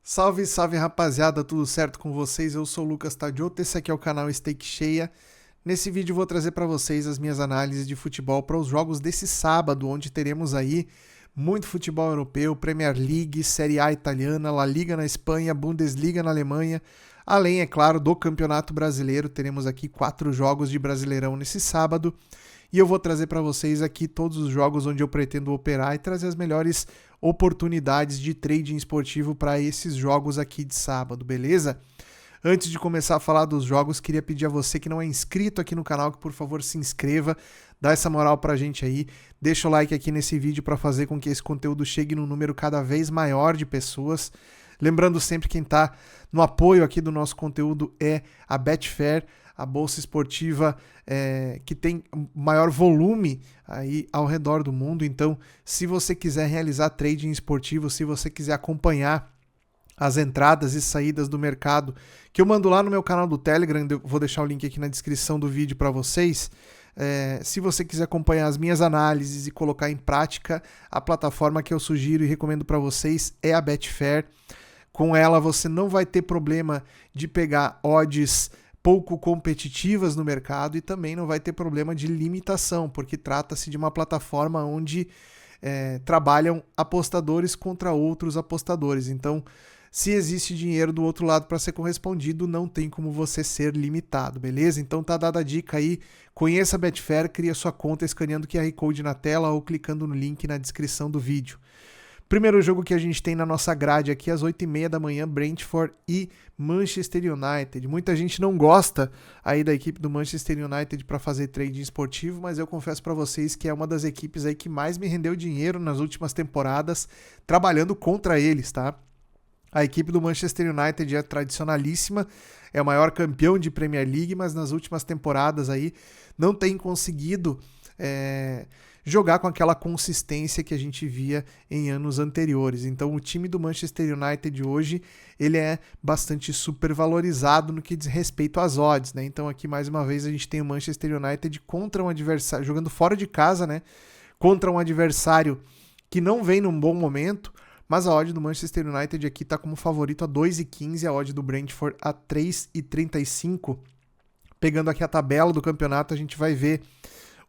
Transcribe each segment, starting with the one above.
Salve, salve rapaziada, tudo certo com vocês? Eu sou o Lucas Tadioto, esse aqui é o canal Stake Cheia. Nesse vídeo eu vou trazer para vocês as minhas análises de futebol para os jogos desse sábado, onde teremos aí muito futebol europeu, Premier League, Série A italiana, La Liga na Espanha, Bundesliga na Alemanha, além, é claro, do Campeonato Brasileiro. Teremos aqui 4 jogos de Brasileirão nesse sábado. E eu vou trazer para vocês aqui todos os jogos onde eu pretendo operar e trazer as melhores oportunidades de trading esportivo para esses jogos aqui de sábado, beleza? Antes de começar a falar dos jogos, queria pedir a você que não é inscrito aqui no canal que por favor se inscreva, dá essa moral pra gente aí, deixa o like aqui nesse vídeo para fazer com que esse conteúdo chegue num número cada vez maior de pessoas. Lembrando sempre, quem está no apoio aqui do nosso conteúdo é a Betfair, a bolsa esportiva que tem maior volume aí ao redor do mundo. Então, se você quiser realizar trading esportivo, se você quiser acompanhar as entradas e saídas do mercado, que eu mando lá no meu canal do Telegram, eu vou deixar o link aqui na descrição do vídeo para vocês. Se você quiser acompanhar as minhas análises e colocar em prática, a plataforma que eu sugiro e recomendo para vocês é a Betfair. Com ela você não vai ter problema de pegar odds pouco competitivas no mercado e também não vai ter problema de limitação, porque trata-se de uma plataforma onde trabalham apostadores contra outros apostadores. Então, se existe dinheiro do outro lado para ser correspondido, não tem como você ser limitado, beleza? Então tá dada a dica aí, conheça a Betfair, cria sua conta escaneando o QR Code na tela ou clicando no link na descrição do vídeo. Primeiro jogo que a gente tem na nossa grade aqui às 8h30 da manhã, Brentford e Manchester United. Muita gente não gosta aí da equipe do Manchester United para fazer trading esportivo, mas eu confesso para vocês que é uma das equipes aí que mais me rendeu dinheiro nas últimas temporadas trabalhando contra eles, tá? A equipe do Manchester United é tradicionalíssima, é o maior campeão de Premier League, mas nas últimas temporadas aí não tem conseguido jogar com aquela consistência que a gente via em anos anteriores. Então o time do Manchester United hoje ele é bastante supervalorizado no que diz respeito às odds, né? Então aqui mais uma vez a gente tem o Manchester United contra um adversário, jogando fora de casa, né? Contra um adversário que não vem num bom momento, mas a odd do Manchester United aqui está como favorito a 2,15, a odd do Brentford a 3,35. Pegando aqui a tabela do campeonato, a gente vai ver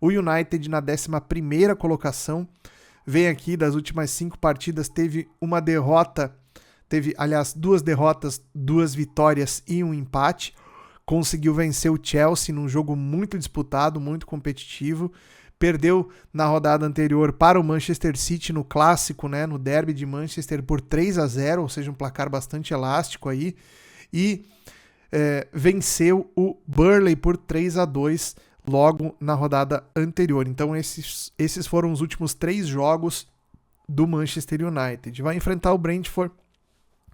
o United na 11ª colocação, vem aqui das últimas 5 partidas, teve uma derrota, aliás, 2 derrotas, 2 vitórias e um empate, conseguiu vencer o Chelsea num jogo muito disputado, muito competitivo, perdeu na rodada anterior para o Manchester City no clássico, né, no derby de Manchester por 3-0, ou seja, um placar bastante elástico aí, e venceu o Burnley por 3-2 logo na rodada anterior. Então esses foram os últimos 3 jogos do Manchester United. Vai enfrentar o Brentford,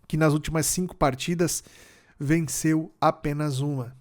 que nas últimas 5 partidas venceu apenas uma.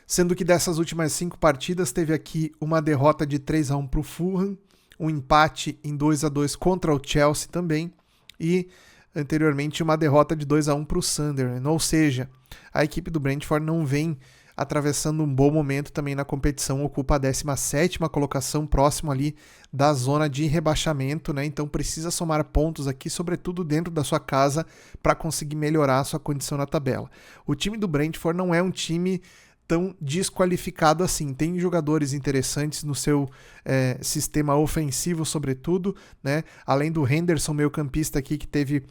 Sendo que dessas últimas 5 partidas teve aqui uma derrota de 3-1 para o Fulham, um empate em 2-2 contra o Chelsea também e anteriormente uma derrota de 2-1 para o Sunderland. Ou seja, a equipe do Brentford não vem atravessando um bom momento também na competição, ocupa a 17ª colocação, próximo ali da zona de rebaixamento, né? Então precisa somar pontos aqui, sobretudo dentro da sua casa, para conseguir melhorar a sua condição na tabela. O time do Brentford não é um time tão desqualificado assim, tem jogadores interessantes no seu sistema ofensivo, sobretudo, né? Além do Henderson, meio campista aqui, que teve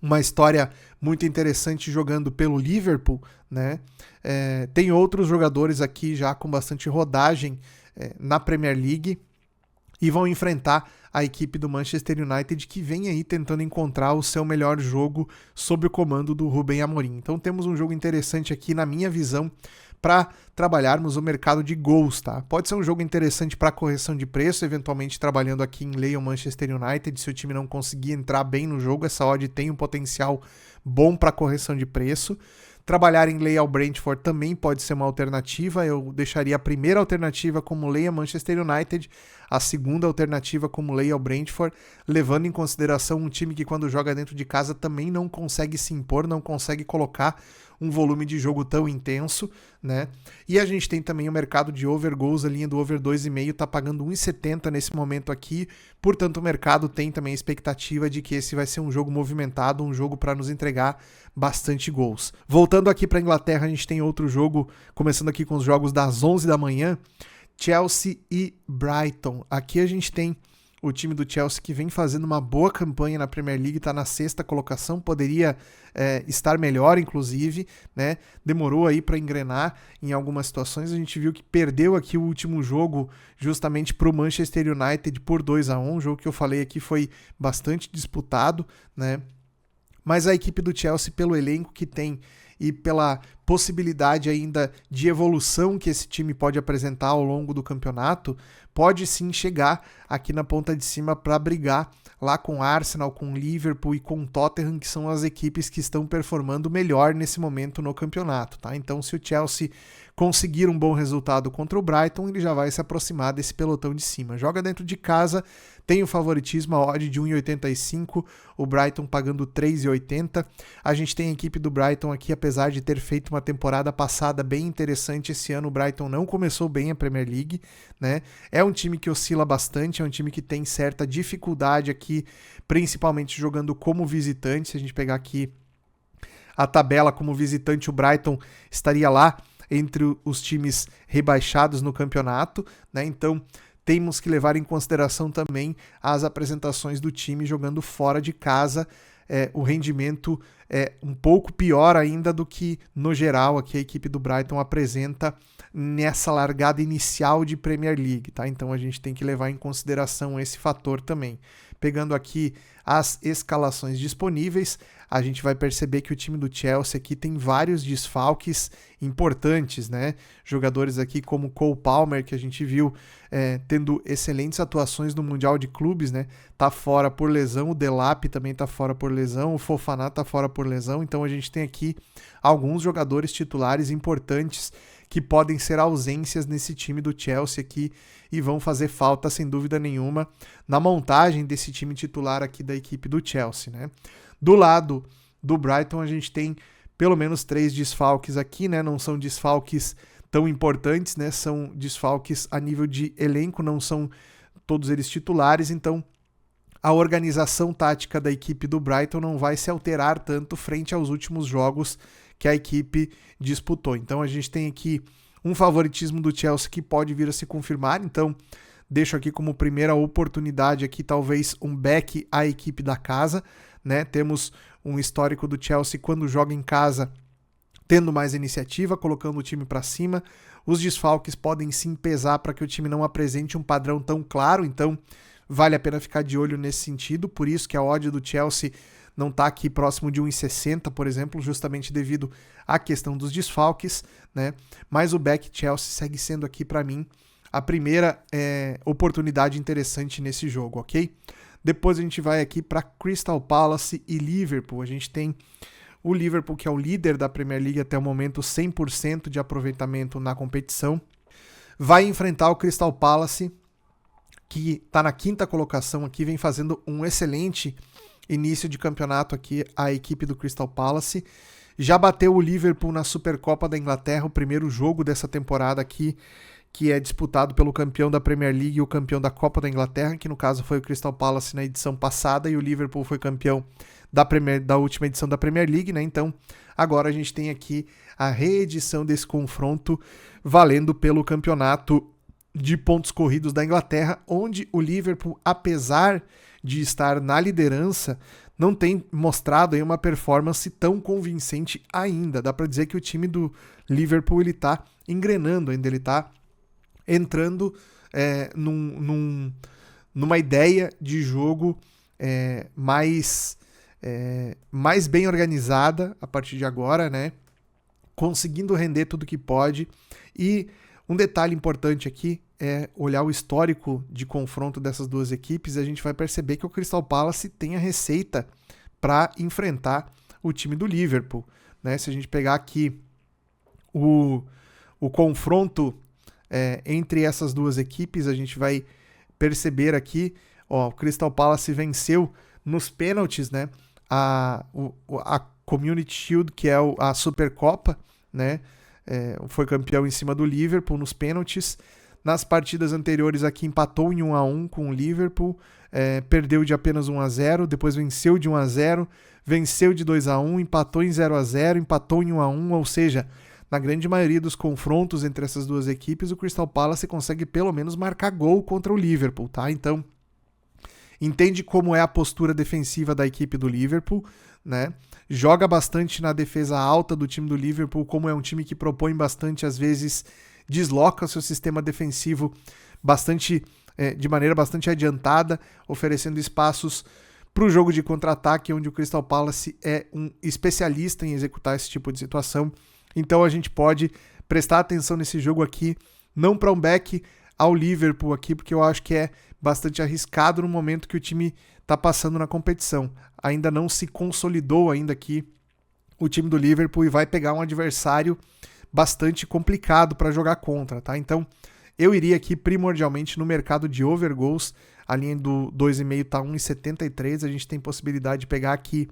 uma história muito interessante jogando pelo Liverpool, né? Tem outros jogadores aqui já com bastante rodagem na Premier League e vão enfrentar a equipe do Manchester United, que vem aí tentando encontrar o seu melhor jogo sob o comando do Ruben Amorim. Então temos um jogo interessante aqui, na minha visão, para trabalharmos o mercado de gols, tá? Pode ser um jogo interessante para correção de preço, eventualmente trabalhando aqui em Leon Manchester United, se o time não conseguir entrar bem no jogo, essa odd tem um potencial bom para correção de preço. Trabalhar em Leia ao Brentford também pode ser uma alternativa, eu deixaria a primeira alternativa como Leia Manchester United, a segunda alternativa como lei ao Brentford, levando em consideração um time que quando joga dentro de casa também não consegue se impor, não consegue colocar um volume de jogo tão intenso, né? E a gente tem também o mercado de over goals, a linha do over 2,5 tá pagando 1,70 nesse momento aqui, portanto o mercado tem também a expectativa de que esse vai ser um jogo movimentado, um jogo para nos entregar bastante gols. Voltando aqui para a Inglaterra, a gente tem outro jogo, começando aqui com os jogos das 11 da manhã, Chelsea e Brighton. Aqui a gente tem o time do Chelsea que vem fazendo uma boa campanha na Premier League, está na 6ª colocação, poderia estar melhor, inclusive, né? Demorou aí para engrenar em algumas situações. A gente viu que perdeu aqui o último jogo justamente para o Manchester United por 2-1, um jogo que eu falei aqui foi bastante disputado, né? Mas a equipe do Chelsea, pelo elenco que tem e pela possibilidade ainda de evolução que esse time pode apresentar ao longo do campeonato, pode sim chegar aqui na ponta de cima para brigar lá com Arsenal, com Liverpool e com Tottenham, que são as equipes que estão performando melhor nesse momento no campeonato, tá? Então, se o Chelsea conseguir um bom resultado contra o Brighton, ele já vai se aproximar desse pelotão de cima. Joga dentro de casa, tem o favoritismo, a odd de 1,85, o Brighton pagando 3,80. A gente tem a equipe do Brighton aqui, apesar de ter feito uma temporada passada bem interessante, esse ano o Brighton não começou bem a Premier League, né? É um time que oscila bastante, é um time que tem certa dificuldade aqui, principalmente jogando como visitante. Se a gente pegar aqui a tabela como visitante, o Brighton estaria lá entre os times rebaixados no campeonato, né? Então temos que levar em consideração também as apresentações do time jogando fora de casa. O rendimento é um pouco pior ainda do que no geral aqui a equipe do Brighton apresenta nessa largada inicial de Premier League, tá? Então a gente tem que levar em consideração esse fator também. Pegando aqui as escalações disponíveis, a gente vai perceber que o time do Chelsea aqui tem vários desfalques importantes, né? Jogadores aqui como Cole Palmer, que a gente viu tendo excelentes atuações no Mundial de Clubes, né? Tá fora por lesão, o Delap também tá fora por lesão, o Fofana tá fora por lesão, então a gente tem aqui alguns jogadores titulares importantes que podem ser ausências nesse time do Chelsea aqui e vão fazer falta, sem dúvida nenhuma, na montagem desse time titular aqui da equipe do Chelsea, né? Do lado do Brighton, a gente tem pelo menos 3 desfalques aqui, né? Não são desfalques tão importantes, né? São desfalques a nível de elenco, não são todos eles titulares, então a organização tática da equipe do Brighton não vai se alterar tanto frente aos últimos jogos que a equipe disputou. Então a gente tem aqui um favoritismo do Chelsea que pode vir a se confirmar, então deixo aqui como primeira oportunidade aqui talvez um back à equipe da casa, né? Temos um histórico do Chelsea quando joga em casa tendo mais iniciativa, colocando o time para cima. Os desfalques podem sim pesar para que o time não apresente um padrão tão claro, então vale a pena ficar de olho nesse sentido, por isso que a odd do Chelsea não está aqui próximo de 1,60, por exemplo, justamente devido à questão dos desfalques, né? Mas o back Chelsea segue sendo aqui para mim a primeira oportunidade interessante nesse jogo, ok? Depois a gente vai aqui para Crystal Palace e Liverpool. A gente tem o Liverpool, que é o líder da Premier League até o momento, 100% de aproveitamento na competição. Vai enfrentar o Crystal Palace, que está na 5ª colocação aqui, vem fazendo um excelente início de campeonato aqui, a equipe do Crystal Palace. Já bateu o Liverpool na Supercopa da Inglaterra, o primeiro jogo dessa temporada aqui, que é disputado pelo campeão da Premier League e o campeão da Copa da Inglaterra, que no caso foi o Crystal Palace na edição passada, e o Liverpool foi campeão da última edição da Premier League, né? Então agora a gente tem aqui a reedição desse confronto valendo pelo campeonato de pontos corridos da Inglaterra, onde o Liverpool, apesar de estar na liderança, não tem mostrado aí uma performance tão convincente ainda. Dá para dizer que o time do Liverpool ele tá engrenando ainda, ele tá entrando numa ideia de jogo mais bem organizada a partir de agora, né? Conseguindo render tudo que pode. E um detalhe importante aqui é olhar o histórico de confronto dessas duas equipes, e a gente vai perceber que o Crystal Palace tem a receita para enfrentar o time do Liverpool, né? Se a gente pegar aqui o confronto entre essas duas equipes, a gente vai perceber aqui, ó, o Crystal Palace venceu nos pênaltis, né, a Community Shield, que é a Supercopa, né, foi campeão em cima do Liverpool nos pênaltis. Nas partidas anteriores aqui empatou em 1-1 com o Liverpool, perdeu de apenas 1-0, depois venceu de 1-0, venceu de 2-1, empatou em 0-0, empatou em 1-1, ou seja, na grande maioria dos confrontos entre essas duas equipes, o Crystal Palace consegue pelo menos marcar gol contra o Liverpool, tá? Então, entende como é a postura defensiva da equipe do Liverpool, né? Joga bastante na defesa alta do time do Liverpool, como é um time que propõe bastante, às vezes desloca seu sistema defensivo de maneira bastante adiantada, oferecendo espaços para o jogo de contra-ataque, onde o Crystal Palace é um especialista em executar esse tipo de situação. Então a gente pode prestar atenção nesse jogo aqui, não para um back ao Liverpool aqui, porque eu acho que é bastante arriscado no momento que o time está passando na competição. Ainda não se consolidou ainda aqui o time do Liverpool e vai pegar um adversário bastante complicado para jogar contra, tá? Então eu iria aqui primordialmente no mercado de over goals. A linha do 2,5 tá 1,73, a gente tem possibilidade de pegar aqui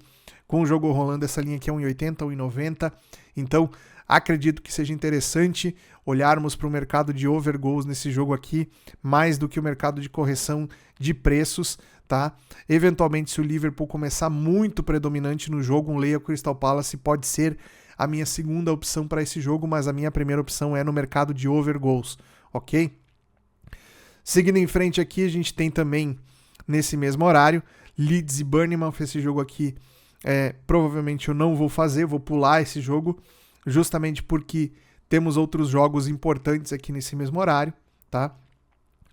com o jogo rolando, essa linha aqui é 1,80, 1,90, então acredito que seja interessante olharmos para o mercado de over goals nesse jogo aqui, mais do que o mercado de correção de preços, tá? Eventualmente, se o Liverpool começar muito predominante no jogo, um Leia Crystal Palace pode ser a minha segunda opção para esse jogo, mas a minha primeira opção é no mercado de over goals, ok? Seguindo em frente aqui, a gente tem também, nesse mesmo horário, Leeds e Bournemouth. Esse jogo aqui, provavelmente eu não vou fazer, vou pular esse jogo, justamente porque temos outros jogos importantes aqui nesse mesmo horário, tá?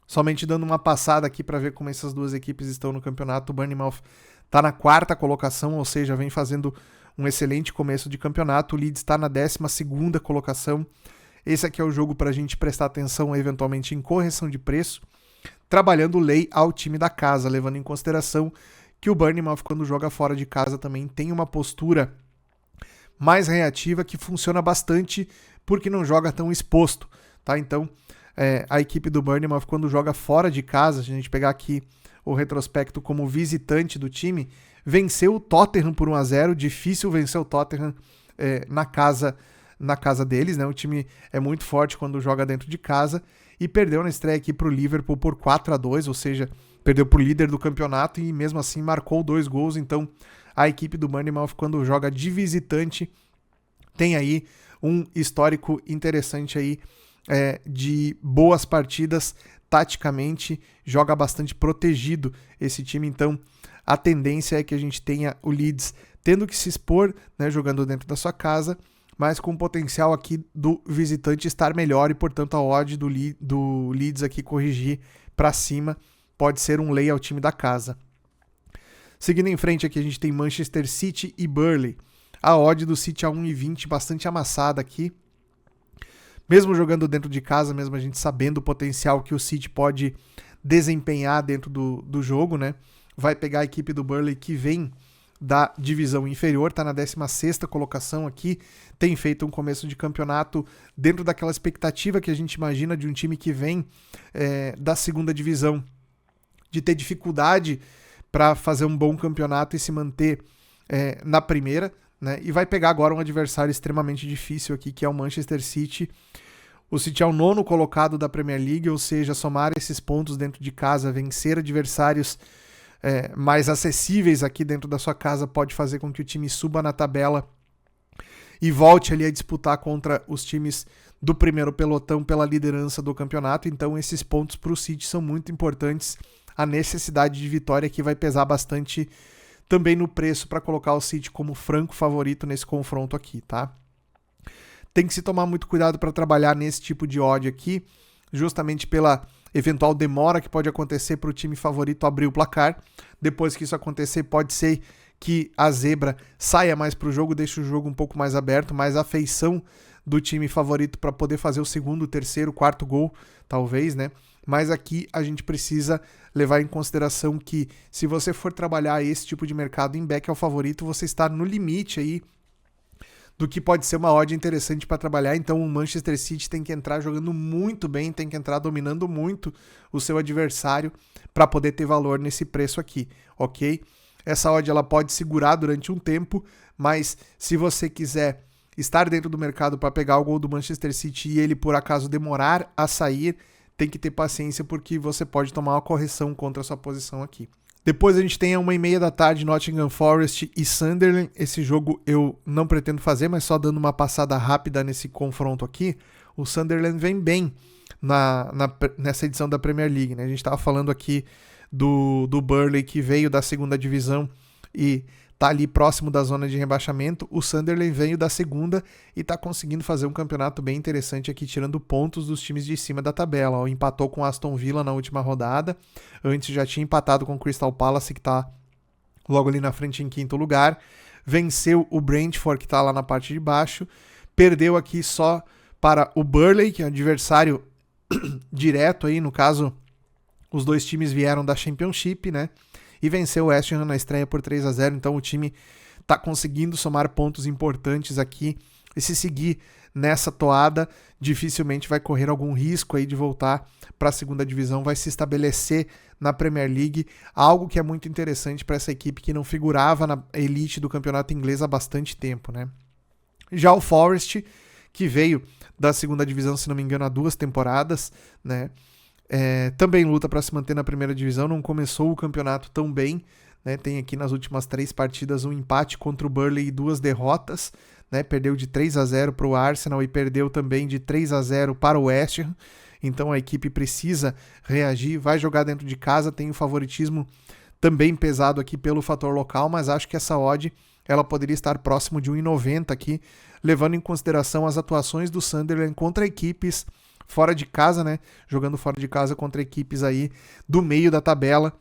Somente dando uma passada aqui para ver como essas duas equipes estão no campeonato. O Bournemouth está na 4ª colocação, ou seja, vem fazendo um excelente começo de campeonato. O Leeds está na 12ª colocação. Esse aqui é o jogo para a gente prestar atenção eventualmente em correção de preço, trabalhando lei ao time da casa, levando em consideração que o Bournemouth, quando joga fora de casa, também tem uma postura mais reativa que funciona bastante porque não joga tão exposto, tá? Então, a equipe do Bournemouth, quando joga fora de casa, se a gente pegar aqui o retrospecto como visitante do time, venceu o Tottenham por 1-0, difícil vencer o Tottenham na casa deles, né? O time é muito forte quando joga dentro de casa e perdeu na estreia aqui para o Liverpool por 4-2, ou seja, perdeu para o líder do campeonato e mesmo assim marcou 2 gols. Então a equipe do Bournemouth, quando joga de visitante, tem aí um histórico interessante aí de boas partidas taticamente, joga bastante protegido esse time. Então a tendência é que a gente tenha o Leeds tendo que se expor, né, jogando dentro da sua casa, mas com o potencial aqui do visitante estar melhor e, portanto, a odd do Leeds aqui corrigir para cima. Pode ser um lay ao time da casa. Seguindo em frente aqui, a gente tem Manchester City e Burnley. A odd do City a 1,20, bastante amassada aqui. Mesmo jogando dentro de casa, mesmo a gente sabendo o potencial que o City pode desempenhar dentro do jogo, né? Vai pegar a equipe do Burnley que vem da divisão inferior, está na 16ª colocação aqui, tem feito um começo de campeonato dentro daquela expectativa que a gente imagina de um time que vem da 2ª divisão, de ter dificuldade para fazer um bom campeonato e se manter na primeira, né? E vai pegar agora um adversário extremamente difícil aqui, que é o Manchester City. O City é o 9º colocado da Premier League, ou seja, somar esses pontos dentro de casa, vencer adversários mais acessíveis aqui dentro da sua casa pode fazer com que o time suba na tabela e volte ali a disputar contra os times do primeiro pelotão pela liderança do campeonato. Então esses pontos para o City são muito importantes. A necessidade de vitória aqui vai pesar bastante também no preço para colocar o City como franco favorito nesse confronto aqui, tá? Tem que se tomar muito cuidado para trabalhar nesse tipo de odd aqui, justamente pela eventual demora que pode acontecer para o time favorito abrir o placar. Depois que isso acontecer, pode ser que a zebra saia mais para o jogo, deixe o jogo um pouco mais aberto, mais a feição do time favorito para poder fazer o 2º, 3º, 4º gol, talvez, né? Mas aqui a gente precisa levar em consideração que se você for trabalhar esse tipo de mercado em back ao favorito, você está no limite aí do que pode ser uma odd interessante para trabalhar. Então o Manchester City tem que entrar jogando muito bem, tem que entrar dominando muito o seu adversário para poder ter valor nesse preço aqui, ok? Essa odd ela pode segurar durante um tempo, mas se você quiser estar dentro do mercado para pegar o gol do Manchester City e ele por acaso demorar a sair, tem que ter paciência porque você pode tomar uma correção contra a sua posição aqui. Depois a gente tem a 1h30 da tarde Nottingham Forest e Sunderland. Esse jogo eu não pretendo fazer, mas só dando uma passada rápida nesse confronto aqui. O Sunderland vem bem nessa edição da Premier League, né? A gente estava falando aqui do Burnley, que veio da segunda divisão e tá ali próximo da zona de rebaixamento. O Sunderland veio da segunda e tá conseguindo fazer um campeonato bem interessante aqui, tirando pontos dos times de cima da tabela. Ó, empatou com o Aston Villa na última rodada, antes já tinha empatado com o Crystal Palace, que tá logo ali na frente em quinto lugar. Venceu o Brentford, que tá lá na parte de baixo. Perdeu aqui só para o Burnley, que é um adversário direto aí, no caso, os dois times vieram da Championship, né? E venceu o West Ham na estreia por 3-0, então o time está conseguindo somar pontos importantes aqui, e se seguir nessa toada, dificilmente vai correr algum risco aí de voltar para a segunda divisão, vai se estabelecer na Premier League, algo que é muito interessante para essa equipe que não figurava na elite do campeonato inglês há bastante tempo, né? Já o Forest, que veio da segunda divisão, se não me engano, há 2 temporadas, né? Também luta para se manter na primeira divisão, não começou o campeonato tão bem, né? Tem aqui nas últimas 3 partidas um empate contra o Burnley e 2 derrotas, né? Perdeu de 3-0 para o Arsenal e perdeu também de 3-0 para o West Ham, então a equipe precisa reagir, vai jogar dentro de casa, tem o favoritismo também pesado aqui pelo fator local, mas acho que essa odd ela poderia estar próximo de 1,90 aqui, levando em consideração as atuações do Sunderland contra equipes fora de casa, né? Jogando fora de casa contra equipes aí do meio da tabela,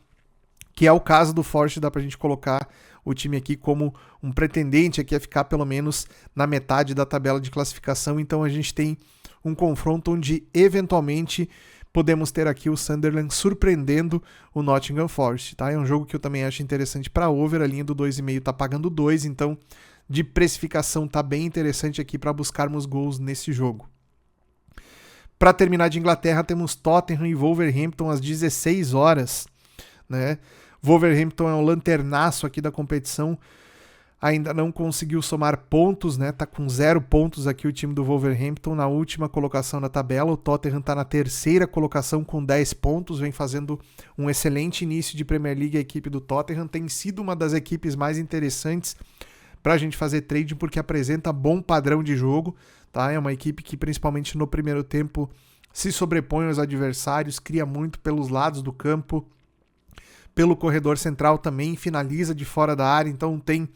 que é o caso do Forest. Dá pra gente colocar o time aqui como um pretendente aqui a ficar pelo menos na metade da tabela de classificação. Então a gente tem um confronto onde eventualmente podemos ter aqui o Sunderland surpreendendo o Nottingham Forest, tá? É um jogo que eu também acho interessante para over, a linha do 2,5 tá pagando 2, então de precificação tá bem interessante aqui para buscarmos gols nesse jogo. Para terminar de Inglaterra, temos Tottenham e Wolverhampton às 16 horas, né? Wolverhampton é um lanternaço aqui da competição, ainda não conseguiu somar pontos, né? Tá com 0 pontos aqui o time do Wolverhampton na última colocação da tabela. O Tottenham tá na terceira colocação com 10 pontos, vem fazendo um excelente início de Premier League. A equipe do Tottenham tem sido uma das equipes mais interessantes para a gente fazer trade, porque apresenta bom padrão de jogo, tá? É uma equipe que principalmente no primeiro tempo se sobrepõe aos adversários, cria muito pelos lados do campo, pelo corredor central também, finaliza de fora da área, então tem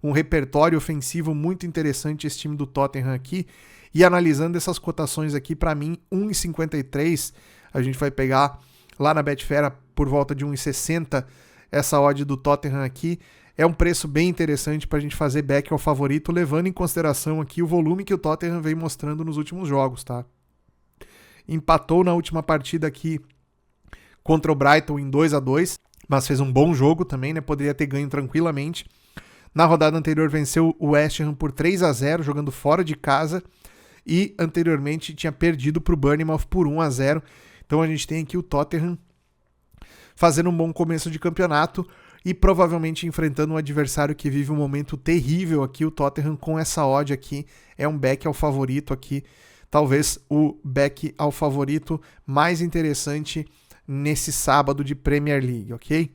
um repertório ofensivo muito interessante esse time do Tottenham aqui. E analisando essas cotações aqui, para mim 1,53 a gente vai pegar lá na Betfair por volta de 1,60 essa odd do Tottenham aqui. É um preço bem interessante para a gente fazer back ao favorito, levando em consideração aqui o volume que o Tottenham vem mostrando nos últimos jogos, tá? Empatou na última partida aqui contra o Brighton em 2-2, mas fez um bom jogo também, né? Poderia ter ganho tranquilamente. Na rodada anterior venceu o West Ham por 3-0, jogando fora de casa, e anteriormente tinha perdido para o Bournemouth por 1-0. Então a gente tem aqui o Tottenham fazendo um bom começo de campeonato e provavelmente enfrentando um adversário que vive um momento terrível aqui. O Tottenham com essa odd aqui é um back ao favorito aqui, talvez o back ao favorito mais interessante nesse sábado de Premier League, ok?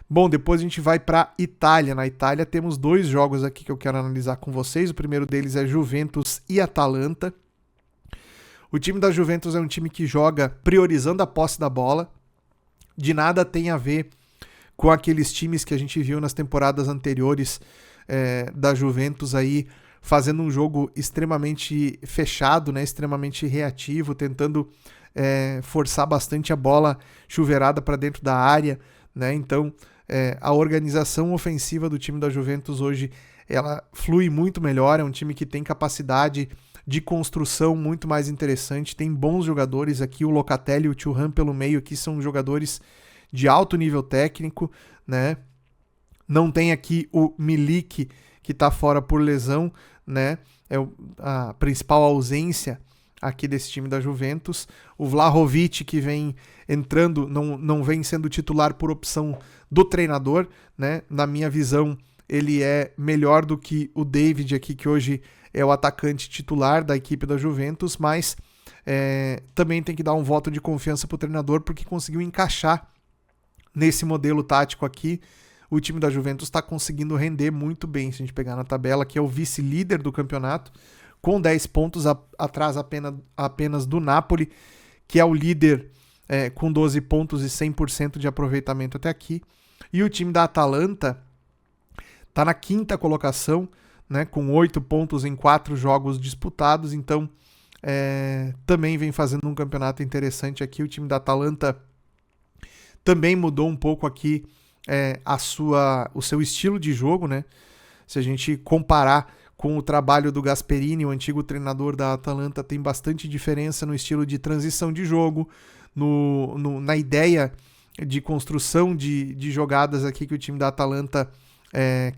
Bom, depois a gente vai para Itália. Na Itália temos 2 jogos aqui que eu quero analisar com vocês. O primeiro deles é Juventus e Atalanta. O time da Juventus é um time que joga priorizando a posse da bola. De nada tem a ver com aqueles times que a gente viu nas temporadas anteriores da Juventus aí, fazendo um jogo extremamente fechado, né, extremamente reativo, tentando forçar bastante a bola chuveirada para dentro da área, né? Então a organização ofensiva do time da Juventus hoje ela flui muito melhor, é um time que tem capacidade de construção muito mais interessante, tem bons jogadores aqui, o Locatelli e o Thuram pelo meio aqui são jogadores de alto nível técnico, né? Não tem aqui o Milik, que tá fora por lesão, né? É a principal ausência aqui desse time da Juventus. O Vlahovic, que vem entrando, não vem sendo titular por opção do treinador, né? Na minha visão, ele é melhor do que o David aqui, que hoje é o atacante titular da equipe da Juventus, mas também tem que dar um voto de confiança para o treinador, porque conseguiu encaixar nesse modelo tático aqui. O time da Juventus está conseguindo render muito bem, se a gente pegar na tabela, que é o vice-líder do campeonato, com 10 pontos atrás apenas do Napoli, que é o líder com 12 pontos e 100% de aproveitamento até aqui. E o time da Atalanta está na 5ª colocação, né, com 8 pontos em 4 jogos disputados, então também vem fazendo um campeonato interessante aqui. O time da Atalanta também mudou um pouco aqui o seu estilo de jogo, né? Se a gente comparar com o trabalho do Gasperini, o antigo treinador da Atalanta, tem bastante diferença no estilo de transição de jogo, na ideia de construção de jogadas aqui que o time da Atalanta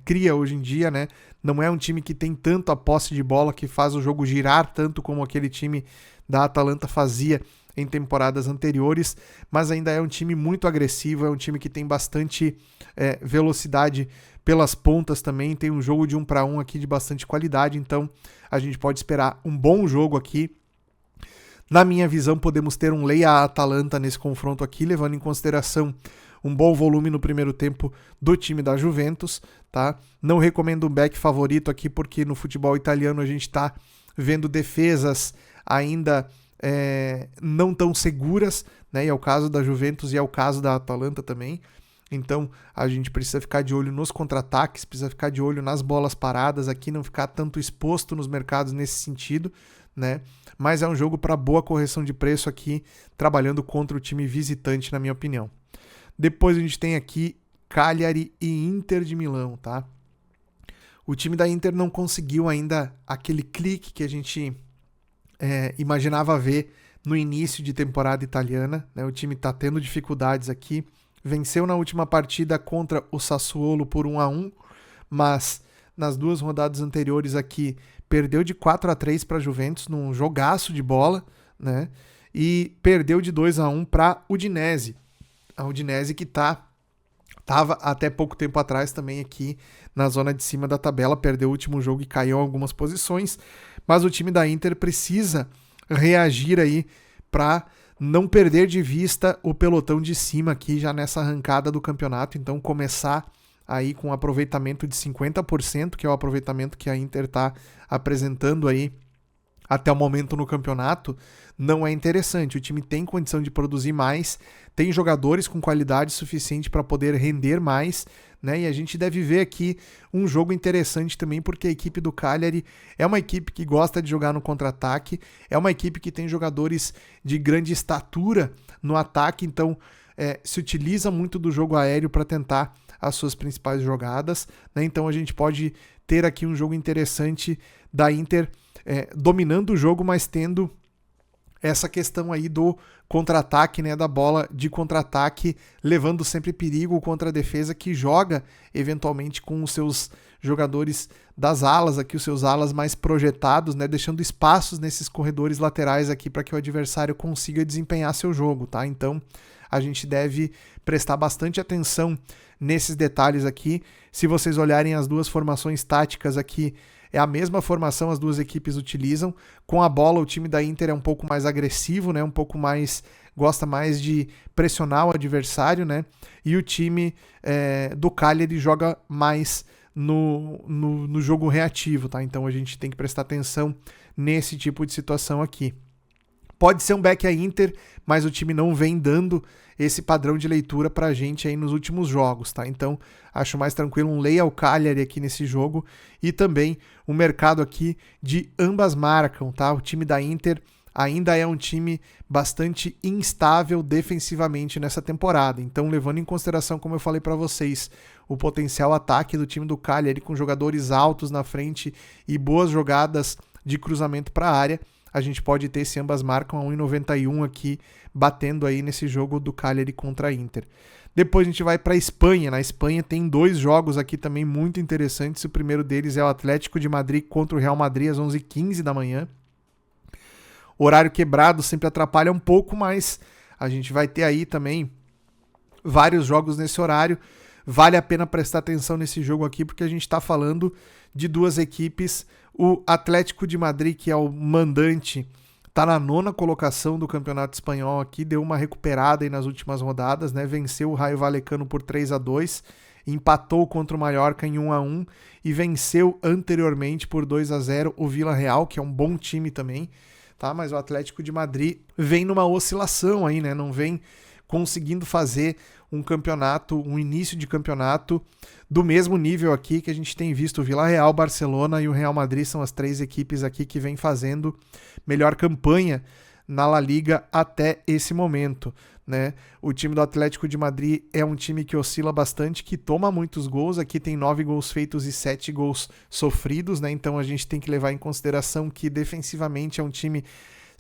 cria hoje em dia, né? Não é um time que tem tanto a posse de bola, que faz o jogo girar tanto como aquele time da Atalanta fazia em temporadas anteriores, mas ainda é um time muito agressivo, é um time que tem bastante velocidade pelas pontas também, tem um jogo de 1 para 1 aqui de bastante qualidade, então a gente pode esperar um bom jogo aqui. Na minha visão, podemos ter um Leia-Atalanta nesse confronto aqui, levando em consideração um bom volume no primeiro tempo do time da Juventus, tá? Não recomendo um back favorito aqui, porque no futebol italiano a gente está vendo defesas ainda não tão seguras, né? E é o caso da Juventus e é o caso da Atalanta também. Então a gente precisa ficar de olho nos contra-ataques, precisa ficar de olho nas bolas paradas aqui, não ficar tanto exposto nos mercados nesse sentido, né? Mas é um jogo para boa correção de preço aqui, trabalhando contra o time visitante, na minha opinião. Depois a gente tem aqui Cagliari e Inter de Milão, tá? O time da Inter não conseguiu ainda aquele clique que a gente imaginava ver no início de temporada italiana, né? O time está tendo dificuldades aqui. Venceu na última partida contra o Sassuolo por 1-1, mas nas 2 rodadas anteriores aqui perdeu de 4-3 para a Juventus num jogaço de bola, né? E perdeu de 2-1 para a Udinese. A Udinese que estava até pouco tempo atrás também aqui na zona de cima da tabela, perdeu o último jogo e caiu algumas posições, mas o time da Inter precisa reagir aí para não perder de vista o pelotão de cima aqui já nessa arrancada do campeonato, então começar aí com um aproveitamento de 50%, que é o aproveitamento que a Inter está apresentando aí até o momento no campeonato, não é interessante. O time tem condição de produzir mais, tem jogadores com qualidade suficiente para poder render mais, né? E a gente deve ver aqui um jogo interessante também, porque a equipe do Cagliari é uma equipe que gosta de jogar no contra-ataque, é uma equipe que tem jogadores de grande estatura no ataque, então se utiliza muito do jogo aéreo para tentar as suas principais jogadas, né? Então a gente pode ter aqui um jogo interessante da Inter dominando o jogo, mas tendo essa questão aí do contra-ataque, né, da bola de contra-ataque, levando sempre perigo contra a defesa, que joga eventualmente com os seus jogadores das alas aqui, os seus alas mais projetados, né, deixando espaços nesses corredores laterais aqui para que o adversário consiga desempenhar seu jogo, tá? Então a gente deve prestar bastante atenção nesses detalhes aqui. Se vocês olharem as 2 formações táticas aqui, é a mesma formação, as 2 equipes utilizam. Com a bola, o time da Inter é um pouco mais agressivo, né? Gosta mais de pressionar o adversário, né? E o time do Cagliari joga mais no jogo reativo, tá? Então a gente tem que prestar atenção nesse tipo de situação aqui. Pode ser um back a Inter, mas o time não vem dando esse padrão de leitura pra gente aí nos últimos jogos, tá? Então, acho mais tranquilo um Leia ao Cagliari aqui nesse jogo e também um mercado aqui de ambas marcam, tá? O time da Inter ainda é um time bastante instável defensivamente nessa temporada. Então, levando em consideração, como eu falei para vocês, o potencial ataque do time do Cagliari com jogadores altos na frente e boas jogadas de cruzamento para a área, a gente pode ter esse ambas marcam a 1,91 aqui, batendo aí nesse jogo do Cagliari contra a Inter. Depois a gente vai para a Espanha. Na Espanha tem 2 jogos aqui também muito interessantes. O primeiro deles é o Atlético de Madrid contra o Real Madrid às 11h15 da manhã. Horário quebrado sempre atrapalha um pouco, mas a gente vai ter aí também vários jogos nesse horário. Vale a pena prestar atenção nesse jogo aqui, porque a gente está falando de 2 equipes. O Atlético de Madrid, que é o mandante, está na 9ª colocação do Campeonato Espanhol aqui, deu uma recuperada aí nas últimas rodadas, né? Venceu o Rayo Vallecano por 3-2, empatou contra o Mallorca em 1-1 e venceu anteriormente por 2-0 o Villarreal, que é um bom time também, tá? Mas o Atlético de Madrid vem numa oscilação aí, né? Não vem conseguindo fazer um campeonato, um início de campeonato do mesmo nível aqui que a gente tem visto. O Villarreal, Barcelona e o Real Madrid são as 3 equipes aqui que vêm fazendo melhor campanha na La Liga até esse momento, né? O time do Atlético de Madrid é um time que oscila bastante, que toma muitos gols. Aqui tem 9 gols feitos e 7 gols sofridos, né? Então a gente tem que levar em consideração que defensivamente é um time...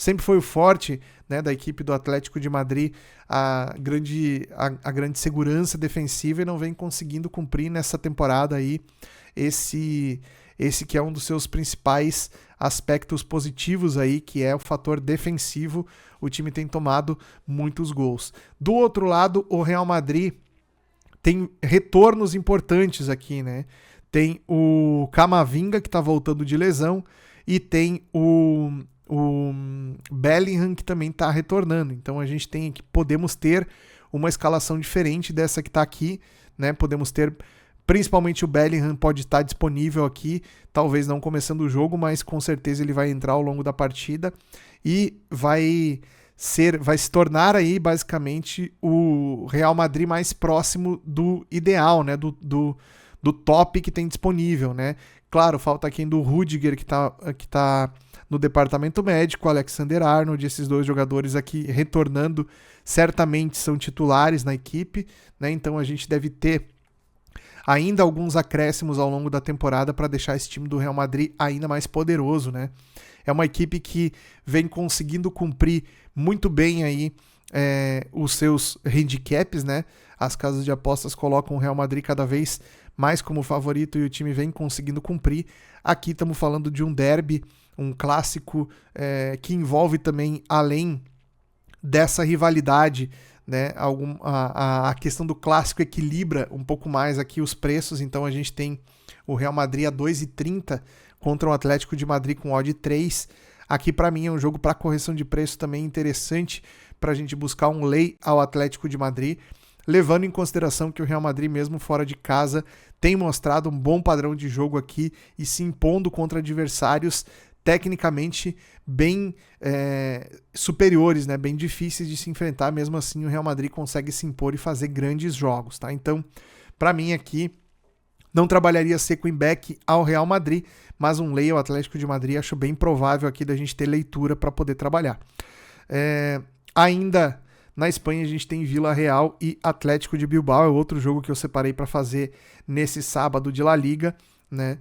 Sempre foi o forte, né, da equipe do Atlético de Madrid, a grande segurança defensiva, e não vem conseguindo cumprir nessa temporada aí esse que é um dos seus principais aspectos positivos aí, que é o fator defensivo. O time tem tomado muitos gols. Do outro lado, o Real Madrid tem retornos importantes aqui, né? Tem o Camavinga, que está voltando de lesão, e tem o Bellingham, que também está retornando. Então a gente tem aqui, podemos ter uma escalação diferente dessa que está aqui, né? Podemos ter, principalmente o Bellingham pode estar disponível aqui, talvez não começando o jogo, mas com certeza ele vai entrar ao longo da partida e vai se tornar aí basicamente o Real Madrid mais próximo do ideal, né? Do top que tem disponível, né? Claro, falta aqui do Rudiger, que tá no departamento médico, Alexander-Arnold, esses 2 jogadores aqui retornando, certamente são titulares na equipe, né? Então a gente deve ter ainda alguns acréscimos ao longo da temporada para deixar esse time do Real Madrid ainda mais poderoso, né? É uma equipe que vem conseguindo cumprir muito bem aí os seus handicaps, né? As casas de apostas colocam o Real Madrid cada vez mais como favorito e o time vem conseguindo cumprir. Aqui estamos falando de um derby, um clássico que envolve também, além dessa rivalidade, né, a questão do clássico equilibra um pouco mais aqui os preços. Então a gente tem o Real Madrid a 2,30 contra o Atlético de Madrid com odd 3. Aqui para mim é um jogo para correção de preço também interessante para a gente buscar um lay ao Atlético de Madrid, levando em consideração que o Real Madrid, mesmo fora de casa, tem mostrado um bom padrão de jogo aqui e se impondo contra adversários tecnicamente bem superiores, né? Bem difíceis de se enfrentar. Mesmo assim, o Real Madrid consegue se impor e fazer grandes jogos, tá? Então, para mim aqui, não trabalharia seco em back ao Real Madrid, mas um lay ao Atlético de Madrid acho bem provável aqui da gente ter leitura para poder trabalhar. Ainda na Espanha a gente tem Villarreal e Atlético de Bilbao, é outro jogo que eu separei para fazer nesse sábado de La Liga, né?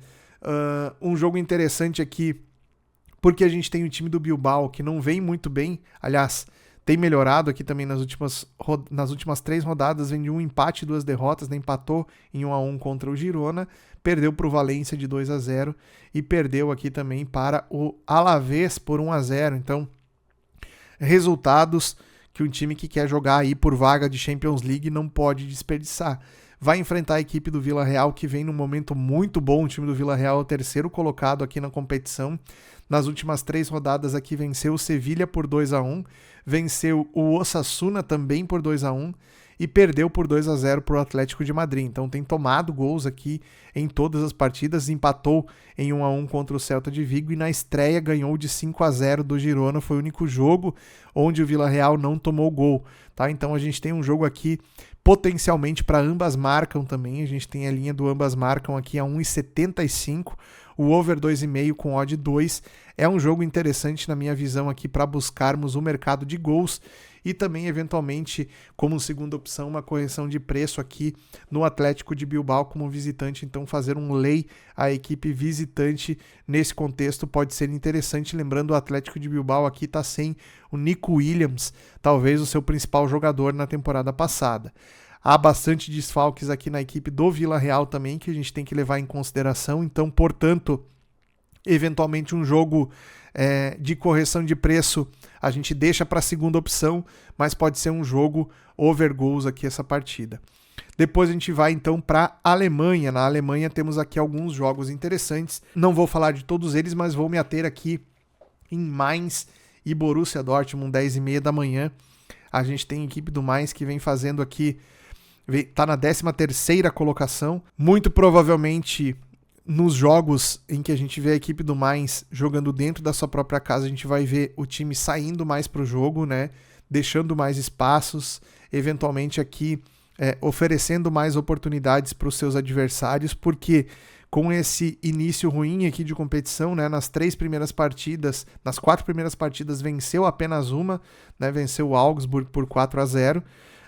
Um jogo interessante aqui, porque a gente tem o time do Bilbao que não vem muito bem, aliás, tem melhorado aqui também nas últimas 3 rodadas, vem de um empate e 2 derrotas, né? Empatou em 1-1 contra o Girona, perdeu para o Valência de 2-0 e perdeu aqui também para o Alavés por 1-0. Então, resultados que um time que quer jogar aí por vaga de Champions League não pode desperdiçar. Vai enfrentar a equipe do Villarreal, que vem num momento muito bom. O time do Villarreal é o 3º colocado aqui na competição. Nas últimas 3 rodadas aqui venceu o Sevilha por 2-1, venceu o Osasuna também por 2-1 e perdeu por 2-0 para o Atlético de Madrid. Então tem tomado gols aqui em todas as partidas, empatou em 1-1 contra o Celta de Vigo e na estreia ganhou de 5-0 do Girona. Foi o único jogo onde o Villarreal não tomou gol, tá? Então a gente tem um jogo aqui potencialmente para ambas marcam também. A gente tem a linha do ambas marcam aqui a 1,75, o over 2,5 com odd 2. É um jogo interessante na minha visão aqui para buscarmos o mercado de gols e também eventualmente como segunda opção uma correção de preço aqui no Atlético de Bilbao como visitante. Então fazer um lay à equipe visitante nesse contexto pode ser interessante. Lembrando, o Atlético de Bilbao aqui está sem o Nico Williams, talvez o seu principal jogador na temporada passada. Há bastante desfalques aqui na equipe do Villarreal também, que a gente tem que levar em consideração. Então, portanto, eventualmente um jogo de correção de preço a gente deixa para a segunda opção, mas pode ser um jogo over goals aqui essa partida. Depois a gente vai então para a Alemanha. Na Alemanha temos aqui alguns jogos interessantes. Não vou falar de todos eles, mas vou me ater aqui em Mainz e Borussia Dortmund, 10h30 da manhã. A gente tem a equipe do Mainz que vem fazendo aqui, está na 13ª colocação. Muito provavelmente nos jogos em que a gente vê a equipe do Mainz jogando dentro da sua própria casa, a gente vai ver o time saindo mais para o jogo, né? Deixando mais espaços, eventualmente aqui oferecendo mais oportunidades para os seus adversários, porque com esse início ruim aqui de competição, né, nas 4 primeiras partidas venceu apenas uma, né, venceu o Augsburg por 4-0.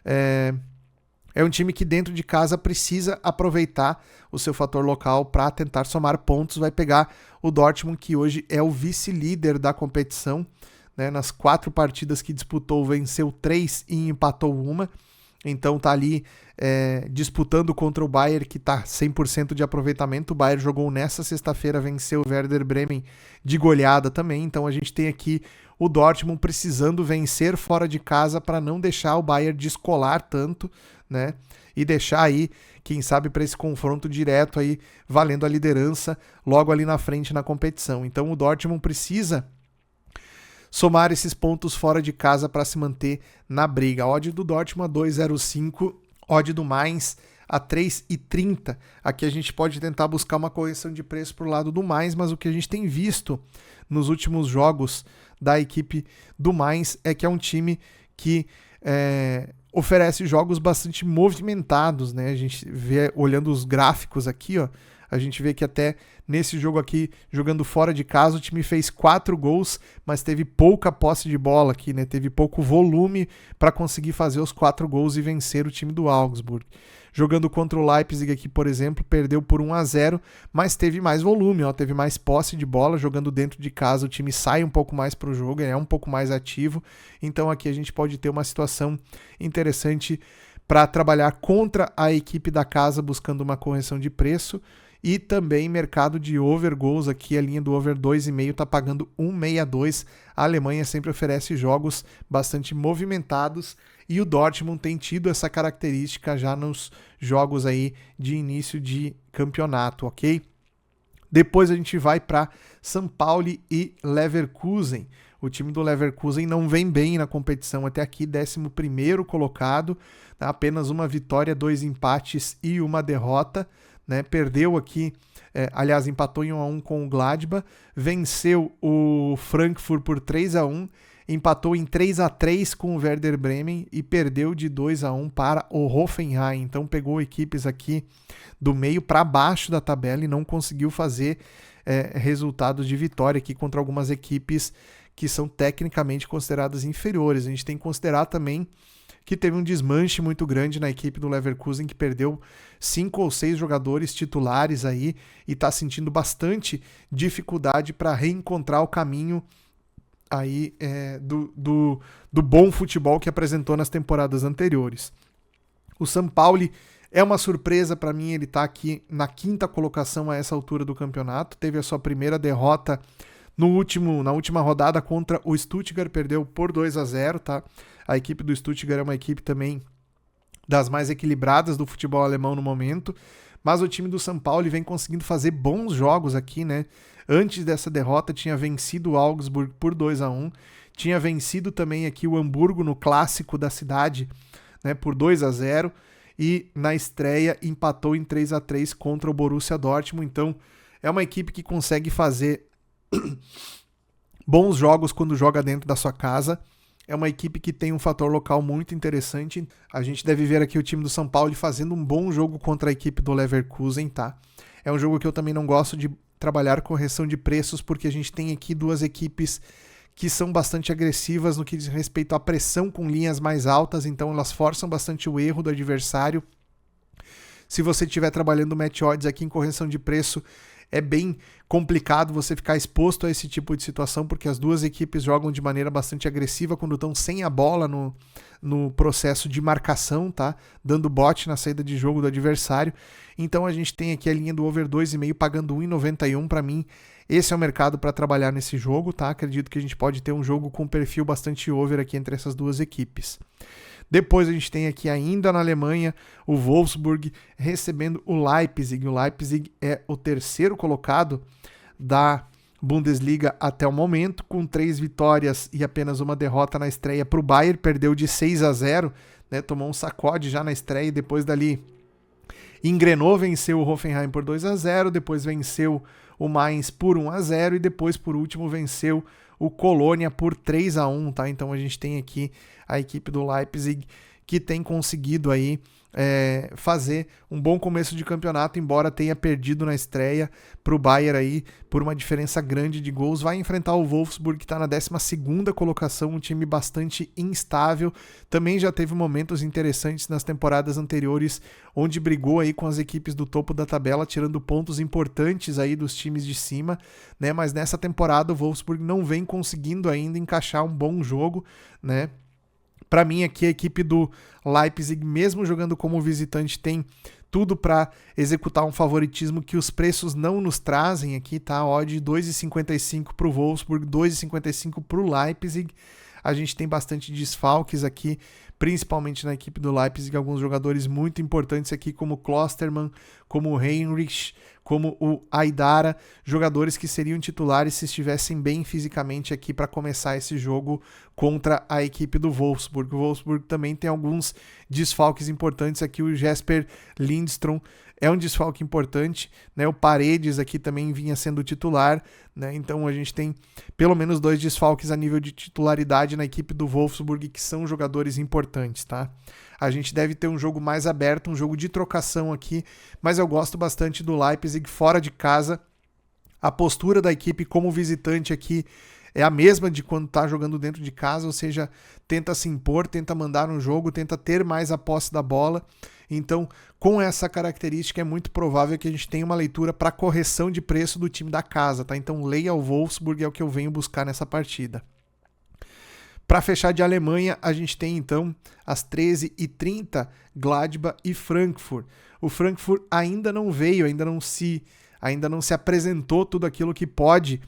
É um time que dentro de casa precisa aproveitar o seu fator local para tentar somar pontos. Vai pegar o Dortmund, que hoje é o vice-líder da competição, né, nas 4 partidas que disputou, venceu 3 e empatou 1. Então tá ali disputando contra o Bayern, que tá 100% de aproveitamento. O Bayern jogou nessa sexta-feira, venceu o Werder Bremen de goleada também. Então a gente tem aqui o Dortmund precisando vencer fora de casa para não deixar o Bayern descolar tanto, né? E deixar aí, quem sabe, para esse confronto direto aí, valendo a liderança logo ali na frente na competição. Então o Dortmund precisa somar esses pontos fora de casa para se manter na briga. A odd do Dortmund a 2,05, odd do Mainz a 3,30. Aqui a gente pode tentar buscar uma correção de preço para o lado do Mainz, mas o que a gente tem visto nos últimos jogos da equipe do Mainz é que é um time que oferece jogos bastante movimentados, né? A gente vê, olhando os gráficos aqui, ó, a gente vê que até nesse jogo aqui, jogando fora de casa, o time fez 4 gols, mas teve pouca posse de bola aqui, né? Teve pouco volume para conseguir fazer os 4 gols e vencer o time do Augsburg. Jogando contra o Leipzig aqui, por exemplo, perdeu por 1-0, mas teve mais volume, ó, teve mais posse de bola. Jogando dentro de casa, o time sai um pouco mais para o jogo, é um pouco mais ativo. Então aqui a gente pode ter uma situação interessante para trabalhar contra a equipe da casa, buscando uma correção de preço. E também mercado de over goals aqui, a linha do over 2,5 está pagando 1,62. A Alemanha sempre oferece jogos bastante movimentados e o Dortmund tem tido essa característica já nos jogos aí de início de campeonato, ok? Depois a gente vai para São Paulo e Leverkusen. O time do Leverkusen não vem bem na competição até aqui, 11º colocado, apenas uma vitória, 2 empates e uma derrota. Né, perdeu aqui, aliás, empatou em 1-1 com o Gladbach, venceu o Frankfurt por 3-1, empatou em 3-3 com o Werder Bremen e perdeu de 2-1 para o Hoffenheim. Então pegou equipes aqui do meio para baixo da tabela e não conseguiu fazer resultados de vitória aqui contra algumas equipes que são tecnicamente consideradas inferiores. A gente tem que considerar também que teve um desmanche muito grande na equipe do Leverkusen, que perdeu 5 ou 6 jogadores titulares aí e está sentindo bastante dificuldade para reencontrar o caminho aí do bom futebol que apresentou nas temporadas anteriores. O São Paulo é uma surpresa para mim, ele está aqui na 5ª colocação a essa altura do campeonato, teve a sua primeira derrota na última rodada contra o Stuttgart, perdeu por 2-0, tá? A equipe do Stuttgart é uma equipe também das mais equilibradas do futebol alemão no momento, mas o time do São Paulo vem conseguindo fazer bons jogos aqui, né? Antes dessa derrota tinha vencido o Augsburg por 2-1, tinha vencido também aqui o Hamburgo no clássico da cidade, né, por 2-0, e na estreia empatou em 3-3 contra o Borussia Dortmund. Então é uma equipe que consegue fazer bons jogos quando joga dentro da sua casa. É uma equipe que tem um fator local muito interessante. A gente deve ver aqui o time do São Paulo fazendo um bom jogo contra a equipe do Leverkusen, tá? É um jogo que eu também não gosto de trabalhar correção de preços, porque a gente tem aqui duas equipes que são bastante agressivas no que diz respeito à pressão com linhas mais altas, então elas forçam bastante o erro do adversário. Se você estiver trabalhando match odds aqui em correção de preço, é bem complicado você ficar exposto a esse tipo de situação, porque as duas equipes jogam de maneira bastante agressiva quando estão sem a bola no processo de marcação, tá? Dando bote na saída de jogo do adversário. Então a gente tem aqui a linha do over 2,5 pagando 1,91. Para mim, esse é o mercado para trabalhar nesse jogo, tá? Acredito que a gente pode ter um jogo com perfil bastante over aqui entre essas duas equipes. Depois a gente tem aqui ainda na Alemanha o Wolfsburg recebendo o Leipzig. O Leipzig é o terceiro colocado da Bundesliga até o momento, com 3 vitórias e apenas uma derrota na estreia para o Bayern. Perdeu de 6-0, né? Tomou um sacode já na estreia e depois dali engrenou, venceu o Hoffenheim por 2-0, depois venceu o Mainz por 1-0 e depois, por último, venceu o Colônia por 3-1, tá? Então a gente tem aqui a equipe do Leipzig que tem conseguido aí fazer um bom começo de campeonato, embora tenha perdido na estreia para o Bayern aí por uma diferença grande de gols. Vai enfrentar o Wolfsburg, que está na 12ª colocação, um time bastante instável. Também já teve momentos interessantes nas temporadas anteriores, onde brigou aí com as equipes do topo da tabela, tirando pontos importantes aí dos times de cima, né? Mas nessa temporada o Wolfsburg não vem conseguindo ainda encaixar um bom jogo, né? Para mim aqui a equipe do Leipzig, mesmo jogando como visitante, tem tudo para executar um favoritismo que os preços não nos trazem aqui, tá? Odd 2,55 para o Wolfsburg, 2,55 para o Leipzig. A gente tem bastante desfalques aqui, principalmente na equipe do Leipzig, alguns jogadores muito importantes aqui, como o Klostermann, como o Heinrich, como o Aidara, jogadores que seriam titulares se estivessem bem fisicamente aqui para começar esse jogo contra a equipe do Wolfsburg. O Wolfsburg também tem alguns desfalques importantes aqui, o Jesper Lindström é um desfalque importante, né? O Paredes aqui também vinha sendo titular, né? Então a gente tem pelo menos 2 desfalques a nível de titularidade na equipe do Wolfsburg, que são jogadores importantes, tá? A gente deve ter um jogo mais aberto, um jogo de trocação aqui, mas eu gosto bastante do Leipzig fora de casa. A postura da equipe como visitante aqui é a mesma de quando está jogando dentro de casa, ou seja, tenta se impor, tenta mandar no jogo, tenta ter mais a posse da bola. Então, com essa característica, é muito provável que a gente tenha uma leitura para correção de preço do time da casa, tá? Então, leia o Wolfsburg, é o que eu venho buscar nessa partida. Para fechar de Alemanha, a gente tem então às 13h30 Gladbach e Frankfurt. O Frankfurt ainda não veio, ainda não se apresentou tudo aquilo que pode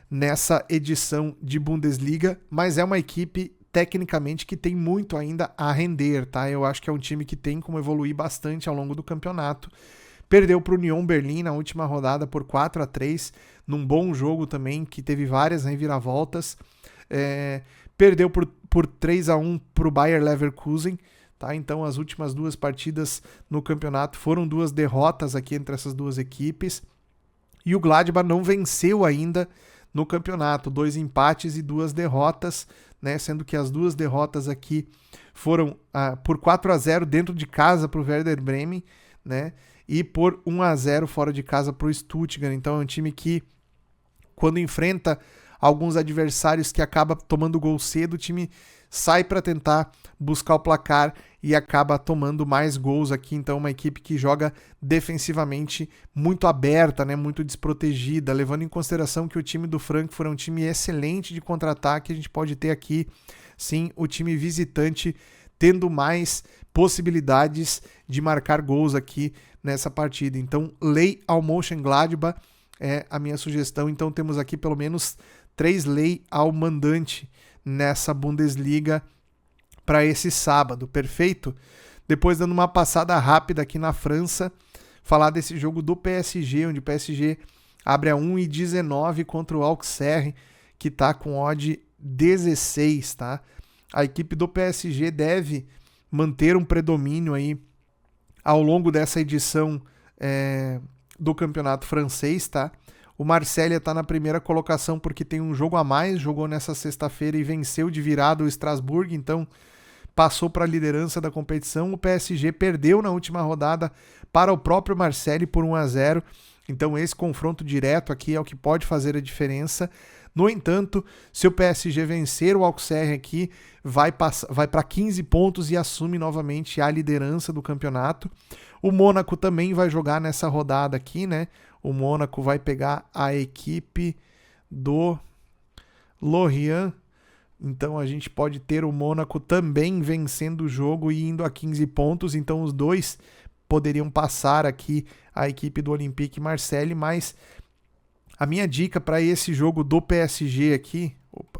nessa edição de Bundesliga, mas é uma equipe tecnicamente que tem muito ainda a render, tá? Eu acho que é um time que tem como evoluir bastante ao longo do campeonato. Perdeu para o Union Berlin na última rodada por 4-3, num bom jogo também, que teve várias reviravoltas. Perdeu por 3-1 para o Bayer Leverkusen, tá? Então as últimas 2 partidas no campeonato foram 2 derrotas aqui entre essas 2 equipes. E o Gladbach não venceu ainda no campeonato, 2 empates e 2 derrotas, né? Sendo que as 2 derrotas aqui foram por 4-0 dentro de casa para o Werder Bremen, né? E por 1-0 fora de casa para o Stuttgart. Então é um time que, quando enfrenta alguns adversários que acaba tomando gol cedo, o time sai para tentar buscar o placar e acaba tomando mais gols aqui. Então uma equipe que joga defensivamente muito aberta, né, muito desprotegida, levando em consideração que o time do Frankfurt é um time excelente de contra-ataque. A gente pode ter aqui, sim, o time visitante tendo mais possibilidades de marcar gols aqui nessa partida. Então, lei ao Mönchengladbach é a minha sugestão. Então temos aqui pelo menos 3 lei ao mandante nessa Bundesliga para esse sábado, perfeito? Depois, dando uma passada rápida aqui na França, falar desse jogo do PSG, onde o PSG abre a 1,19 contra o Auxerre, que está com odd 16, tá? A equipe do PSG deve manter um predomínio aí ao longo dessa edição do campeonato francês, tá? O Marselha está na primeira colocação porque tem um jogo a mais, jogou nessa sexta-feira e venceu de virada o Strasbourg, então passou para a liderança da competição. O PSG perdeu na última rodada para o próprio Marseille por 1-0, então esse confronto direto aqui é o que pode fazer a diferença. No entanto, se o PSG vencer o Auxerre aqui, vai para 15 pontos e assume novamente a liderança do campeonato. O Mônaco também vai jogar nessa rodada aqui, né? O Mônaco vai pegar a equipe do Lorient. Então a gente pode ter o Mônaco também vencendo o jogo e indo a 15 pontos. Então os dois poderiam passar aqui a equipe do Olympique Marseille, mas a minha dica para esse jogo do PSG aqui,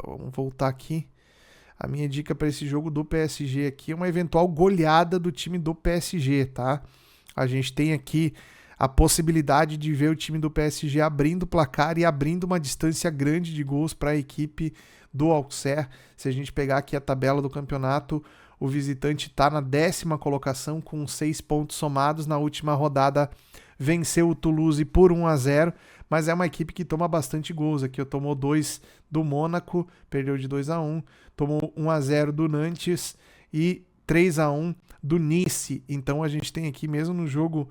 vamos voltar aqui. A minha dica para esse jogo do PSG aqui é uma eventual goleada do time do PSG, tá? A gente tem aqui a possibilidade de ver o time do PSG abrindo o placar e abrindo uma distância grande de gols para a equipe do Auxerre. Se a gente pegar aqui a tabela do campeonato, o visitante está na 10ª colocação com 6 pontos somados. Na última rodada venceu o Toulouse por 1-0, mas é uma equipe que toma bastante gols. Aqui tomou 2 do Mônaco, perdeu de 2-1, tomou 1-0 do Nantes e 3-1 do Nice. Então a gente tem aqui mesmo no jogo,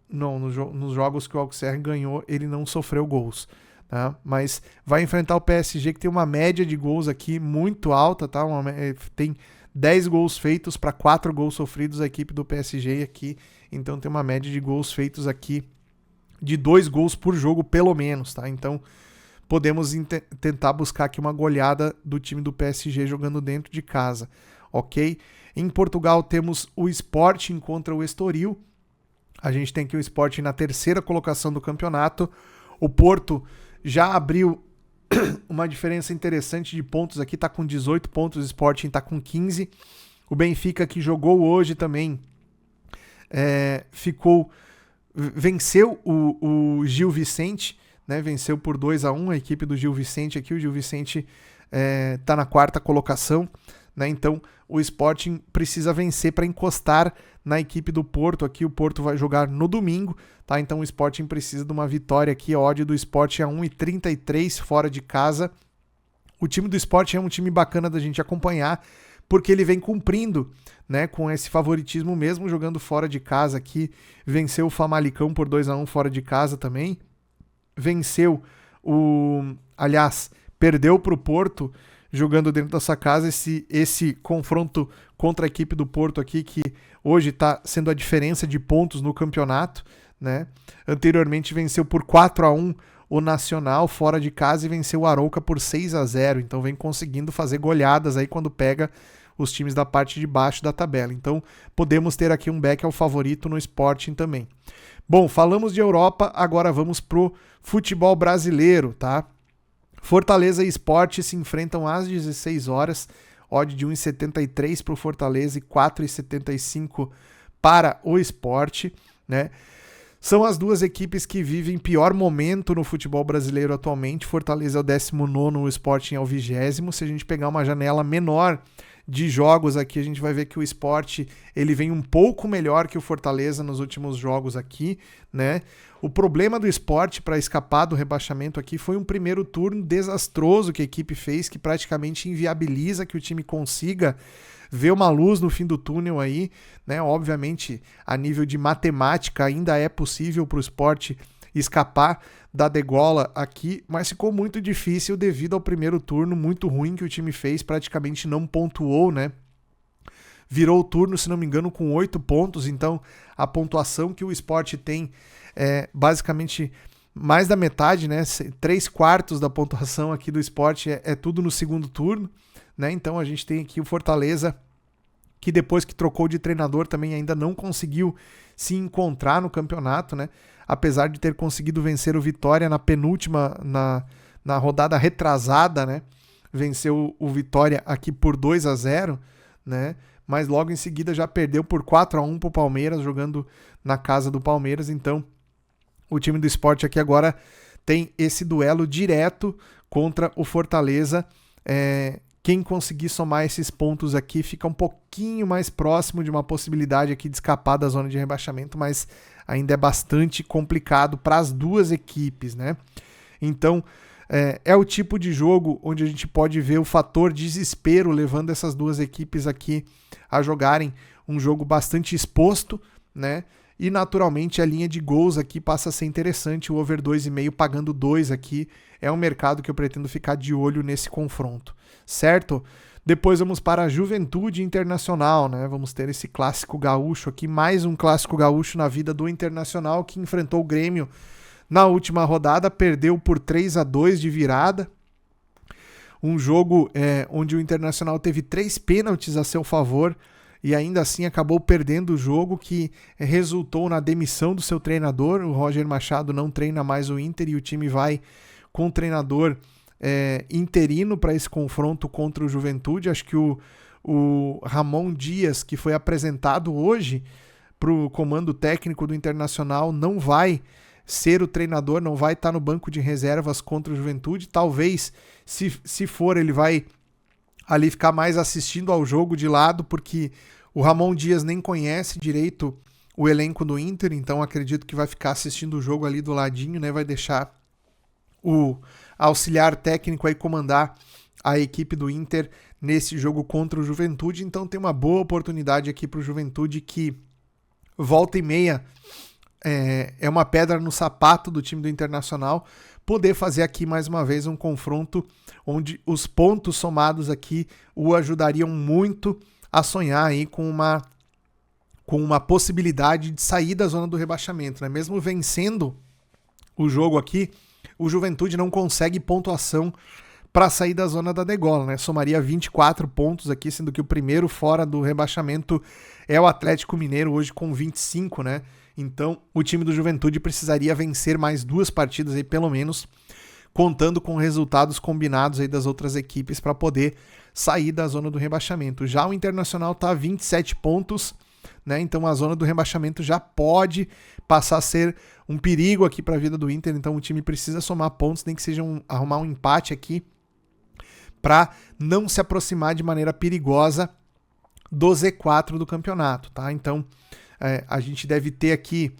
nos jogos que o Auxerre ganhou, ele não sofreu gols. Tá? Mas vai enfrentar o PSG, que tem uma média de gols aqui muito alta, tá? Tem 10 gols feitos para 4 gols sofridos a equipe do PSG aqui, então tem uma média de gols feitos aqui de 2 gols por jogo pelo menos, tá? Então podemos tentar buscar aqui uma goleada do time do PSG jogando dentro de casa, ok? Em Portugal temos o Sporting contra o Estoril. A gente tem aqui o Sporting na 3ª colocação do campeonato. O Porto já abriu uma diferença interessante de pontos aqui, tá com 18 pontos, o Sporting tá com 15. O Benfica, que jogou hoje também, venceu o Gil Vicente, né? Venceu por 2-1 a equipe do Gil Vicente aqui. O Gil Vicente tá na 4ª colocação, né? Então o Sporting precisa vencer para encostar na equipe do Porto aqui. O Porto vai jogar no domingo, tá? Então o Sporting precisa de uma vitória aqui. A odd do Sporting é 1,33 fora de casa. O time do Sporting é um time bacana da gente acompanhar, porque ele vem cumprindo, né, com esse favoritismo mesmo jogando fora de casa aqui. Venceu o Famalicão por 2-1 fora de casa também. Perdeu para o Porto jogando dentro da sua casa. Esse confronto contra a equipe do Porto aqui, que hoje está sendo a diferença de pontos no campeonato, né? Anteriormente venceu por 4-1 o Nacional fora de casa e venceu o Arouca por 6-0. Então vem conseguindo fazer goleadas aí quando pega os times da parte de baixo da tabela. Então podemos ter aqui um back ao favorito no Sporting também. Bom, falamos de Europa, agora vamos pro futebol brasileiro, tá? Fortaleza e Sport se enfrentam às 16 horas, odd de 1,73 para o Fortaleza e 4,75 para o Sport, né? São as duas equipes que vivem pior momento no futebol brasileiro atualmente. Fortaleza é o 19º, o Sporting é o 20º. Se a gente pegar uma janela menor de jogos aqui, a gente vai ver que o Sport ele vem um pouco melhor que o Fortaleza nos últimos jogos aqui, né? O problema do Sport para escapar do rebaixamento aqui foi um primeiro turno desastroso que a equipe fez, que praticamente inviabiliza que o time consiga ver uma luz no fim do túnel aí, né? Obviamente, a nível de matemática ainda é possível para o Sport escapar da degola aqui, mas ficou muito difícil devido ao primeiro turno muito ruim que o time fez, praticamente não pontuou, né? Virou o turno, se não me engano, com 8 pontos, então a pontuação que o Sport tem é basicamente mais da metade, né? 3/4 da pontuação aqui do Sport é tudo no segundo turno, né? Então a gente tem aqui o Fortaleza, que depois que trocou de treinador também ainda não conseguiu se encontrar no campeonato, né? Apesar de ter conseguido vencer o Vitória na penúltima, na rodada retrasada, né? Venceu o Vitória aqui por 2-0, né? Mas logo em seguida já perdeu por 4-1 para o Palmeiras, jogando na casa do Palmeiras. Então o time do Sport aqui agora tem esse duelo direto contra o Fortaleza. Quem conseguir somar esses pontos aqui fica um pouquinho mais próximo de uma possibilidade aqui de escapar da zona de rebaixamento, mas ainda é bastante complicado para as duas equipes, né? Então, é o tipo de jogo onde a gente pode ver o fator desespero levando essas duas equipes aqui a jogarem um jogo bastante exposto, né? E naturalmente a linha de gols aqui passa a ser interessante, o over 2,5 pagando 2 aqui é um mercado que eu pretendo ficar de olho nesse confronto, certo? Depois vamos para a Juventude Internacional, né? Vamos ter esse clássico gaúcho aqui, mais um clássico gaúcho na vida do Internacional, que enfrentou o Grêmio Na última rodada perdeu por 3-2 de virada. Um jogo onde o Internacional teve 3 pênaltis a seu favor e ainda assim acabou perdendo o jogo, que resultou na demissão do seu treinador. O Roger Machado não treina mais o Inter e o time vai com o treinador interino para esse confronto contra o Juventude. Acho que o Ramon Dias, que foi apresentado hoje para o comando técnico do Internacional, não vai ser o treinador, não vai estar no banco de reservas contra o Juventude. Talvez, se for, ele vai ali ficar mais assistindo ao jogo de lado, porque o Ramon Dias nem conhece direito o elenco do Inter, então acredito que vai ficar assistindo o jogo ali do ladinho, né? Vai deixar o auxiliar técnico aí comandar a equipe do Inter nesse jogo contra o Juventude. Então tem uma boa oportunidade aqui para o Juventude, que volta e meia é uma pedra no sapato do time do Internacional, poder fazer aqui mais uma vez um confronto onde os pontos somados aqui o ajudariam muito a sonhar aí com uma possibilidade de sair da zona do rebaixamento, né? Mesmo vencendo o jogo aqui, o Juventude não consegue pontuação para sair da zona da degola, né? Somaria 24 pontos aqui, sendo que o primeiro fora do rebaixamento é o Atlético Mineiro, hoje com 25, né? Então, o time do Juventude precisaria vencer mais 2 partidas aí, pelo menos, contando com resultados combinados aí das outras equipes para poder sair da zona do rebaixamento. Já o Internacional está a 27 pontos, né? Então a zona do rebaixamento já pode passar a ser um perigo aqui para a vida do Inter. Então o time precisa somar pontos, nem que seja arrumar um empate aqui, para não se aproximar de maneira perigosa do Z4 do campeonato, tá? Então a gente deve ter aqui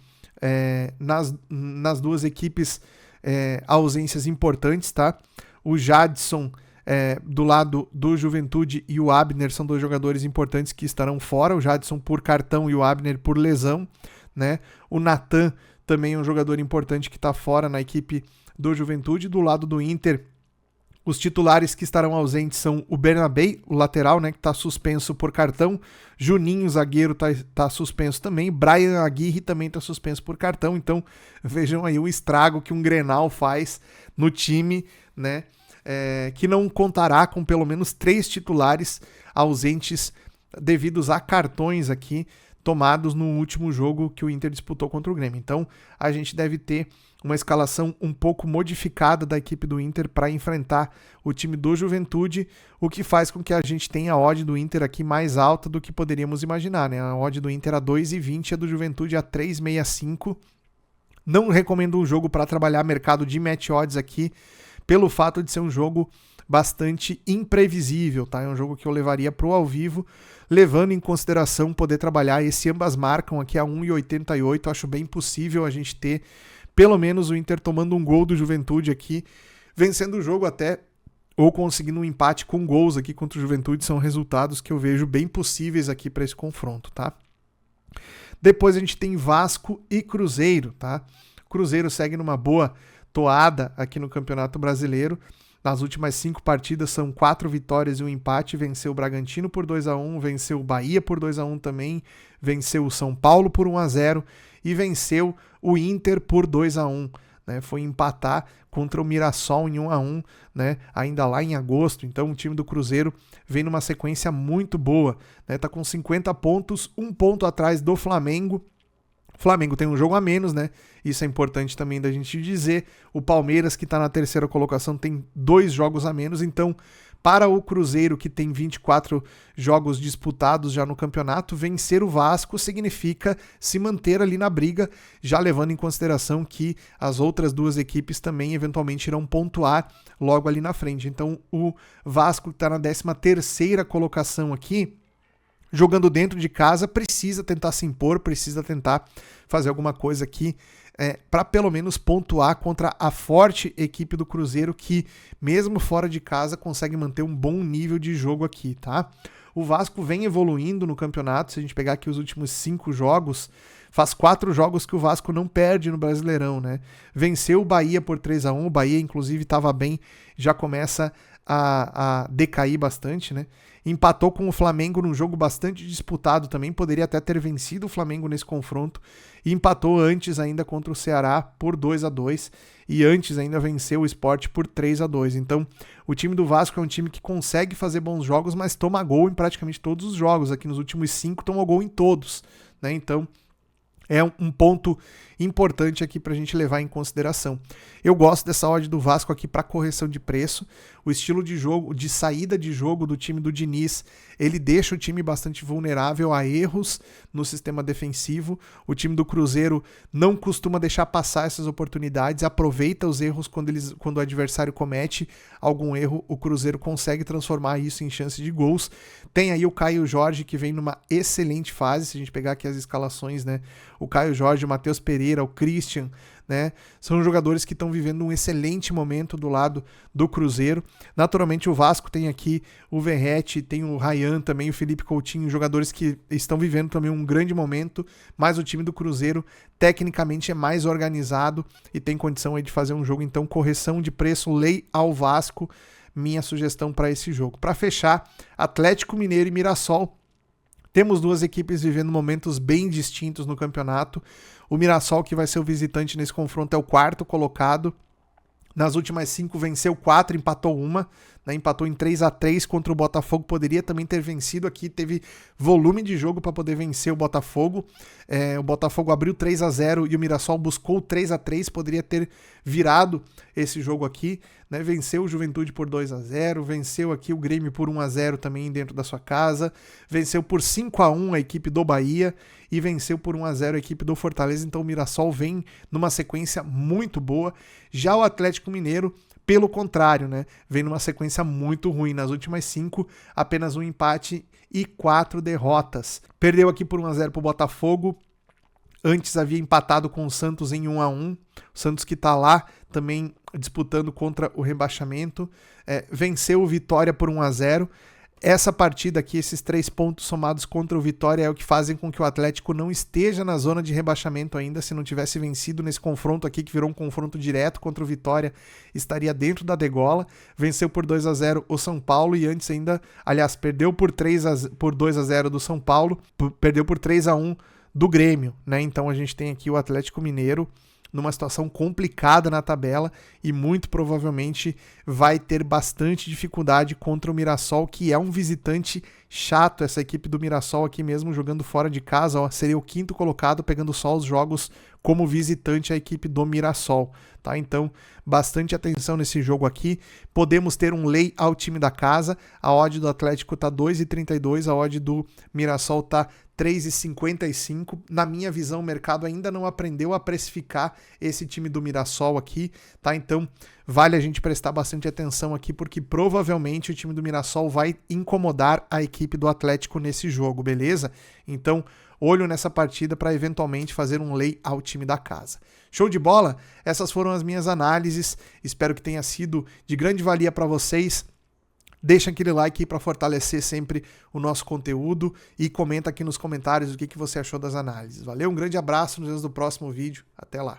nas duas equipes ausências importantes, tá? O Jadson do lado do Juventude e o Abner são 2 jogadores importantes que estarão fora, o Jadson por cartão e o Abner por lesão, né? O Natan também é um jogador importante que está fora na equipe do Juventude. Do lado do Inter, os titulares que estarão ausentes são o Bernabé, o lateral, né, que está suspenso por cartão. Juninho, zagueiro, tá suspenso também. Brian Aguirre também está suspenso por cartão. Então, vejam aí o estrago que um Grenal faz no time, né, que não contará com pelo menos 3 titulares ausentes devidos a cartões aqui tomados no último jogo que o Inter disputou contra o Grêmio. Então, a gente deve ter uma escalação um pouco modificada da equipe do Inter para enfrentar o time do Juventude, o que faz com que a gente tenha a odd do Inter aqui mais alta do que poderíamos imaginar, né? A odd do Inter a 2,20, a do Juventude a 3,65. Não recomendo um jogo para trabalhar mercado de match odds aqui, pelo fato de ser um jogo bastante imprevisível, tá? É um jogo que eu levaria pro ao vivo, levando em consideração poder trabalhar esse ambas marcam aqui a 1,88. Acho bem possível a gente ter pelo menos o Inter tomando um gol do Juventude aqui, vencendo o jogo até, ou conseguindo um empate com gols aqui contra o Juventude. São resultados que eu vejo bem possíveis aqui para esse confronto, tá? Depois a gente tem Vasco e Cruzeiro, tá? Cruzeiro segue numa boa toada aqui no Campeonato Brasileiro. Nas últimas 5 partidas são 4 vitórias e um empate. Venceu o Bragantino por 2-1, venceu o Bahia por 2-1 também, venceu o São Paulo por 1-0 e venceu o Inter por 2-1. Né? Foi empatar contra o Mirassol em 1-1, né? Ainda lá em agosto. Então o time do Cruzeiro vem numa sequência muito boa, né? Tá com 50 pontos, 1 ponto atrás do Flamengo. O Flamengo tem um jogo a menos, né? Isso é importante também da gente dizer. O Palmeiras, que está na 3ª colocação, tem 2 jogos a menos. Então, para o Cruzeiro, que tem 24 jogos disputados já no campeonato, vencer o Vasco significa se manter ali na briga, já levando em consideração que as outras 2 equipes também eventualmente irão pontuar logo ali na frente. Então, o Vasco, que está na 13ª colocação aqui, jogando dentro de casa, precisa tentar se impor, precisa tentar fazer alguma coisa aqui para pelo menos pontuar contra a forte equipe do Cruzeiro, que mesmo fora de casa consegue manter um bom nível de jogo aqui, tá? O Vasco vem evoluindo no campeonato. Se a gente pegar aqui os últimos 5 jogos, faz 4 jogos que o Vasco não perde no Brasileirão, né? Venceu o Bahia por 3-1, o Bahia inclusive estava bem, já começa a decair bastante, né? Empatou com o Flamengo num jogo bastante disputado também, poderia até ter vencido o Flamengo nesse confronto, e empatou antes ainda contra o Ceará por 2-2, e antes ainda venceu o Sport por 3-2. Então, o time do Vasco é um time que consegue fazer bons jogos, mas toma gol em praticamente todos os jogos. Aqui nos últimos 5 tomou gol em todos, né? Então, é um ponto importante aqui para a gente levar em consideração. Eu gosto dessa odd do Vasco aqui para correção de preço. O estilo de jogo, de saída de jogo do time do Diniz, ele deixa o time bastante vulnerável a erros no sistema defensivo. O time do Cruzeiro não costuma deixar passar essas oportunidades, aproveita os erros quando o adversário comete algum erro, o Cruzeiro consegue transformar isso em chance de gols. Tem aí o Caio Jorge, que vem numa excelente fase, se a gente pegar aqui as escalações, né? O Caio Jorge, o Matheus Pereira, o Christian, né? São jogadores que estão vivendo um excelente momento do lado do Cruzeiro. Naturalmente o Vasco tem aqui o Verratti, tem o Ryan também, o Felipe Coutinho, jogadores que estão vivendo também um grande momento, mas o time do Cruzeiro tecnicamente é mais organizado e tem condição aí de fazer um jogo. Então, correção de preço, lei ao Vasco, minha sugestão para esse jogo. Para fechar, Atlético Mineiro e Mirassol. Temos duas equipes vivendo momentos bem distintos no campeonato. O Mirassol, que vai ser o visitante nesse confronto, é o quarto colocado. Nas últimas 5 venceu 4, empatou 1, né? Empatou em 3-3 contra o Botafogo. Poderia também ter vencido aqui, teve volume de jogo para poder vencer o Botafogo. O Botafogo abriu 3-0 e o Mirassol buscou 3-3, poderia ter virado esse jogo aqui, né? Venceu o Juventude por 2-0, venceu aqui o Grêmio por 1-0 também dentro da sua casa, venceu por 5-1 a equipe do Bahia e venceu por 1-0 a equipe do Fortaleza. Então o Mirassol vem numa sequência muito boa. Já o Atlético Mineiro, pelo contrário, né, vem numa sequência muito ruim. Nas últimas 5, apenas um empate e 4 derrotas. Perdeu aqui por 1-0 para o Botafogo. Antes havia empatado com o Santos em 1-1. O Santos que está lá também disputando contra o rebaixamento. Venceu o Vitória por 1-0. Essa partida aqui, esses 3 pontos somados contra o Vitória é o que fazem com que o Atlético não esteja na zona de rebaixamento ainda. Se não tivesse vencido nesse confronto aqui, que virou um confronto direto contra o Vitória, estaria dentro da degola. Venceu por 2-0 o São Paulo e antes ainda, aliás, perdeu por 2-0 do São Paulo, perdeu por 3-1 do Grêmio, né? Então a gente tem aqui o Atlético Mineiro numa situação complicada na tabela e muito provavelmente vai ter bastante dificuldade contra o Mirassol, que é um visitante chato. Essa equipe do Mirassol aqui mesmo jogando fora de casa, ó, seria o 5º colocado, pegando só os jogos como visitante a equipe do Mirassol, tá? Então, bastante atenção nesse jogo aqui. Podemos ter um lay ao time da casa. A odd do Atlético tá 2,32, a odd do Mirassol tá 3,55. Na minha visão, o mercado ainda não aprendeu a precificar esse time do Mirassol aqui, tá? Então, vale a gente prestar bastante atenção aqui, porque provavelmente o time do Mirassol vai incomodar a equipe do Atlético nesse jogo, beleza? Então, olho nessa partida para eventualmente fazer um lay ao time da casa. Show de bola? Essas foram as minhas análises. Espero que tenha sido de grande valia para vocês. Deixa aquele like aí para fortalecer sempre o nosso conteúdo e comenta aqui nos comentários o que você achou das análises. Valeu, um grande abraço, nos vemos no próximo vídeo. Até lá.